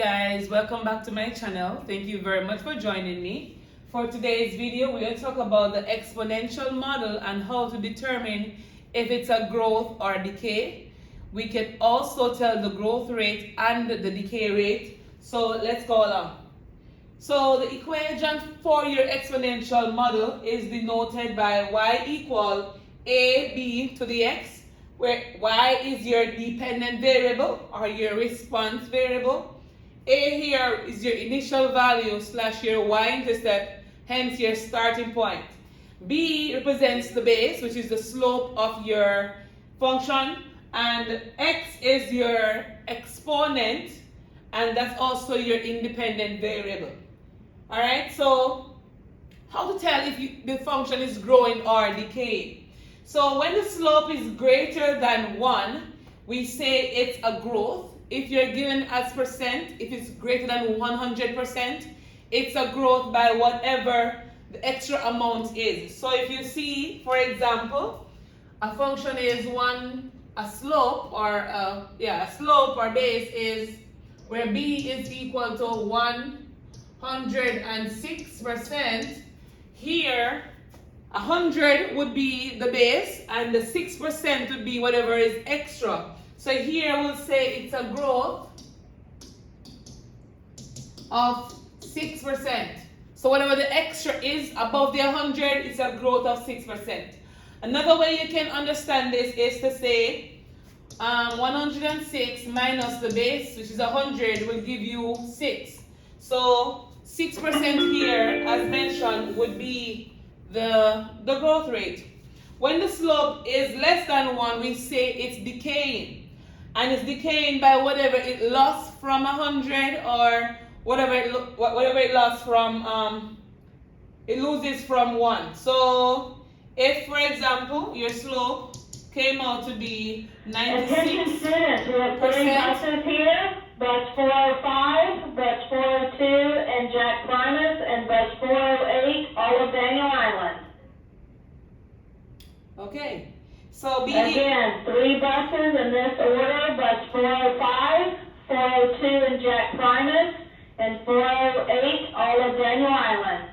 Guys, welcome back to my channel. Thank you very much for joining me. For today's video, we're going to talk about the exponential model and how to determine if it's a growth or a decay. We can also tell the growth rate and the decay rate. So let's go along. So the equation for your exponential model is denoted by y equal ab to the x, where y is your dependent variable or your response variable. A here is your initial value slash your y-intercept, hence your starting point. B represents the base, which is the slope of your function, and x is your exponent, and that's also your independent variable. Alright, so how to tell if the function is growing or decaying? So when the slope is greater than 1, we say it's a growth. If you're given as percent, if it's greater than 100%, it's a growth by whatever the extra amount is. So if you see, for example, a function is a slope or base is where b is equal to 106%. Here, 100 would be the base, and the 6% would be whatever is extra. So here we'll say it's a growth of 6%. So whatever the extra is above the 100, it's a growth of 6%. Another way you can understand this is to say 106 minus the base, which is 100, will give you 6. So 6% here, as mentioned, would be the growth rate. When the slope is less than 1, we say it's decaying. And it's decaying by whatever it lost from 100 or whatever it lost from, it loses from 1. So if, for example, your slope came out to be 96%. Attention students, we have 3 buses here. Bus 405, bus 402, and Jack Primus, and bus 408, all of Daniel Island. Okay. So again, 3 buses in this order: bus 405, 402, and Jack Primus, and 408, all of Daniel Island.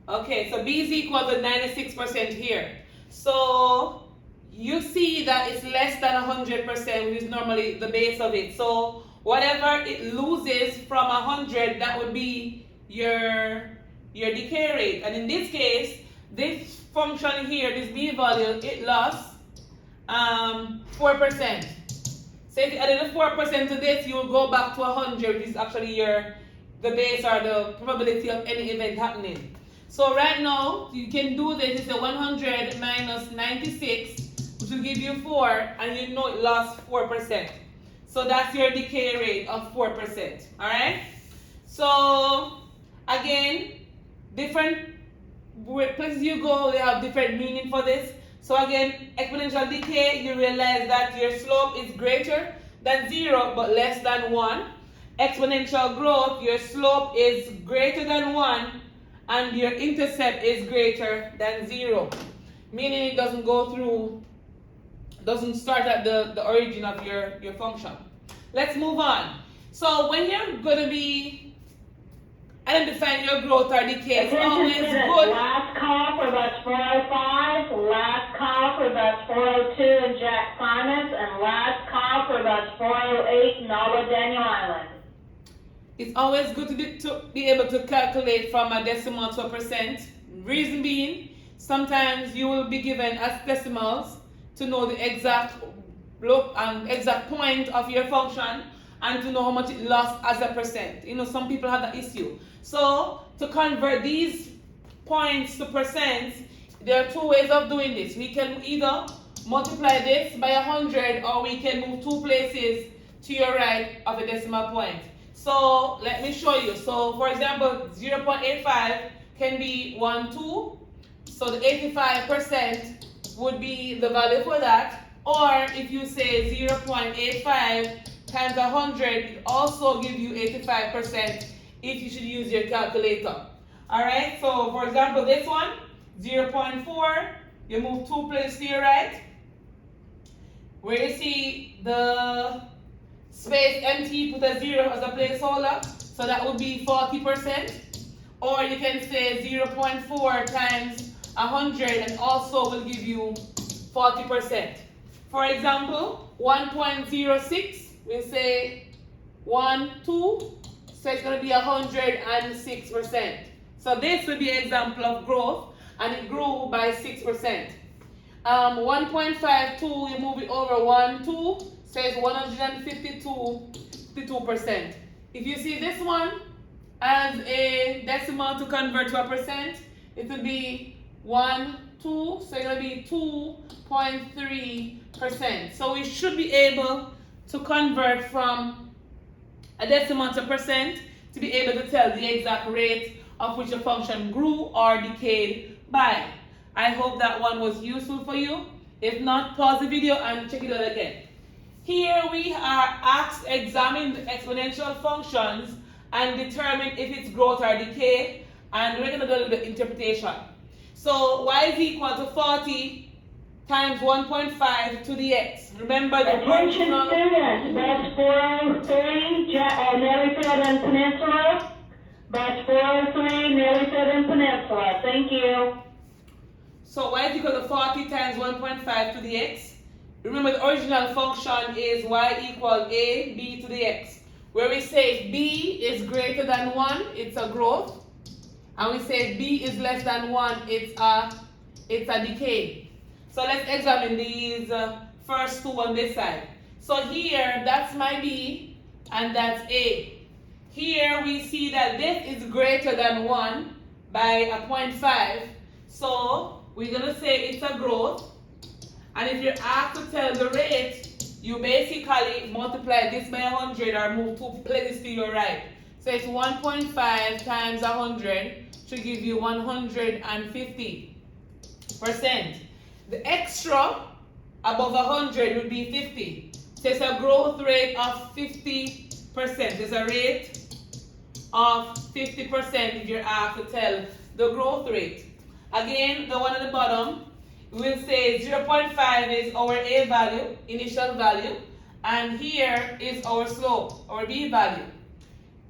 Okay, so B is equal to 96% here. So you see that it's less than 100%, which is normally the base of it. So whatever it loses from 100, that would be your decay rate. And in this case, this function here, this B value, it lost 4%. So if you added a 4% to this, you will go back to 100, which is actually the base or the probability of any event happening. So right now, you can do this. It's a 100 minus 96, which will give you 4, and you know it lost 4%. So that's your decay rate of 4%. All right? So again, different places you go, they have different meaning for this. So again, exponential decay, you realize that your slope is greater than 0 but less than 1. Exponential growth, your slope is greater than 1 and your intercept is greater than 0. Meaning it doesn't start at the origin of your function. Let's move on. So when you're going to be identifying your growth or decay, it's always good. Last call for bus 405, last call for bus 402 and Jack Primus, and last call for bus 408 and all of Daniel Island. It's always good to be able to calculate from a decimal to a percent. Reason being, sometimes you will be given as decimals to know the exact point of your function and to know how much it lost as a percent. You know, some people have that issue. So to convert these points to percents, there are 2 ways of doing this. We can either multiply this by 100, or we can move 2 places to your right of a decimal point. So let me show you. So for example, 0.85 can be 1, 2. So the 85% would be the value for that. Or if you say 0.85 times 100, it also gives you 85% if you should use your calculator. Alright, so for example, this one, 0.4, you move 2 places to your right, where you see the space empty, put a 0 as a placeholder, so that would be 40%. Or you can say 0.4 times 100 and also will give you 40%. For example, 1.06, we'll say 1, 2, so it's going to be 106%. So this will be an example of growth, and it grew by 6%. 1.52, you move it over 1, 2, says 152%. If you see this one as a decimal to convert to a percent, it will be 1, 2, so it will be 2.3%. So we should be able to convert from a decimal to percent to be able to tell the exact rate of which a function grew or decayed by. I hope that one was useful for you. If not, pause the video and check it out again. Here we are asked to examine the exponential functions and determine if it's growth or decay, and we're going to do a little bit of interpretation. So y is equal to 40 times 1.5 to the x. Remember the attention students, bus 403, Nellie Field and Peninsula. Bus 403, Nellie Field and Peninsula. Thank you. So y is equal to 40 times 1.5 to the x. Remember the original function is y equal a b to the x. Where we say if b is greater than 1, it's a growth. And we say if b is less than 1, it's a decay. So let's examine these first two on this side. So here, that's my b, and that's a. Here we see that this is greater than 1 by a 0.5. So we're going to say it's a growth. And if you're asked to tell the rate, you basically multiply this by 100 or move 2 places to your right. So it's 1.5 times 100 to give you 150%. The extra above 100 would be 50. So it's a growth rate of 50%. It's a rate of 50% if you're asked to tell the growth rate. Again, the one at the bottom, we'll say 0.5 is our A value, initial value, and here is our slope, our B value.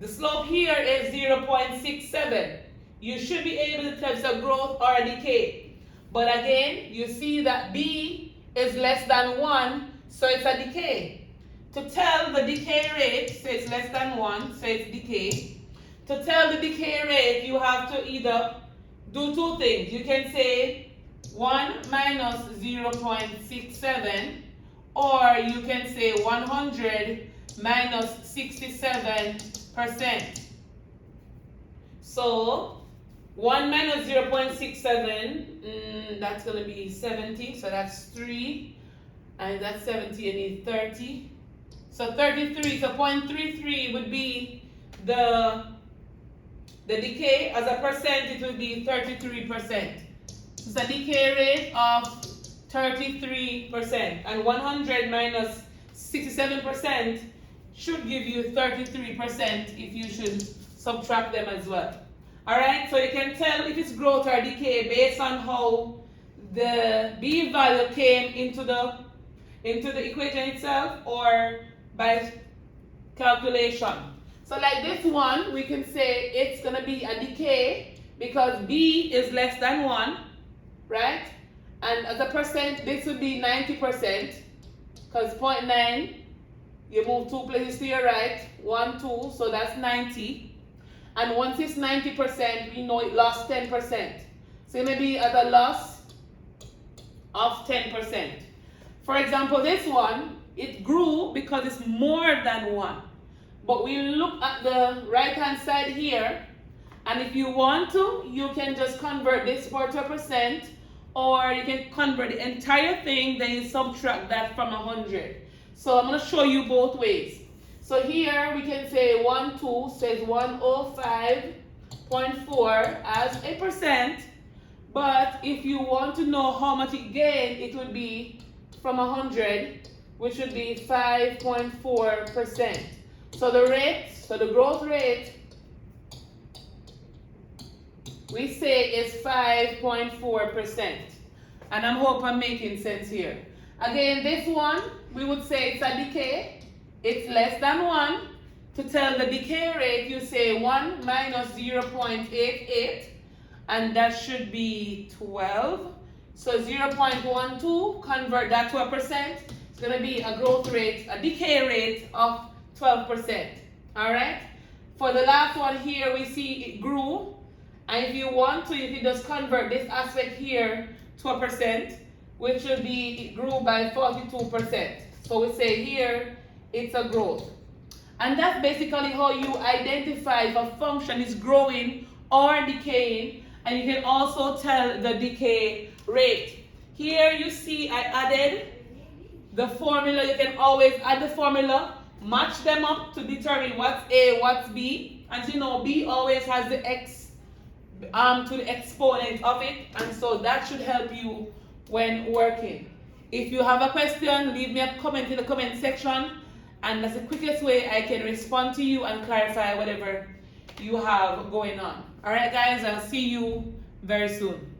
The slope here is 0.67. You should be able to tell if it's a growth or a decay. But again, you see that B is less than 1, so it's a decay. To tell the decay rate, so it's less than 1, so it's decay. To tell the decay rate, you have to either do two things. You can say 1 minus 0.67, or you can say 100 minus 67%. So 1 minus 0.67, that's going to be 70, so that's 3, and that's 70, you need 30. So 33, so 0.33 would be the decay. As a percent, it would be 33%. So it's a decay rate of 33%, and 100 minus 67% should give you 33% if you should subtract them as well. Alright, so you can tell if it's growth or decay based on how the B value came into the equation itself or by calculation. So like this one, we can say it's going to be a decay because B is less than 1, right? And as a percent, this would be 90% because 0.9, you move 2 places to your right, 1, 2, so that's 90. And once it's 90%, we know it lost 10%. So it may be at a loss of 10%. For example, this one, it grew because it's more than 1. But we look at the right-hand side here, and if you want to, you can just convert this part to a percent, or you can convert the entire thing, then you subtract that from 100. So I'm going to show you both ways. So here we can say 1, 2 says 105.4 as a percent, but if you want to know how much it gained, it would be from 100, which would be 5.4%. So the rate, so the growth rate, we say is 5.4%. And I hope I'm making sense here. Again, this one, we would say it's a decay. it's less than 1. To tell the decay rate, you say 1 minus 0.88, and that should be 12. So 0.12, convert that to a percent. It's going to be a growth rate, a decay rate of 12%. All right? For the last one here, we see it grew. And if you want to, you can just convert this aspect here to a percent, which will be it grew by 42%. So we say here, it's a growth. And that's basically how you identify if a function is growing or decaying. And you can also tell the decay rate. Here you see I added the formula. You can always add the formula, match them up to determine what's A, what's B. As you know, B always has the X to the exponent of it. And so that should help you when working. If you have a question, leave me a comment in the comment section. And that's the quickest way I can respond to you and clarify whatever you have going on. All right, guys, I'll see you very soon.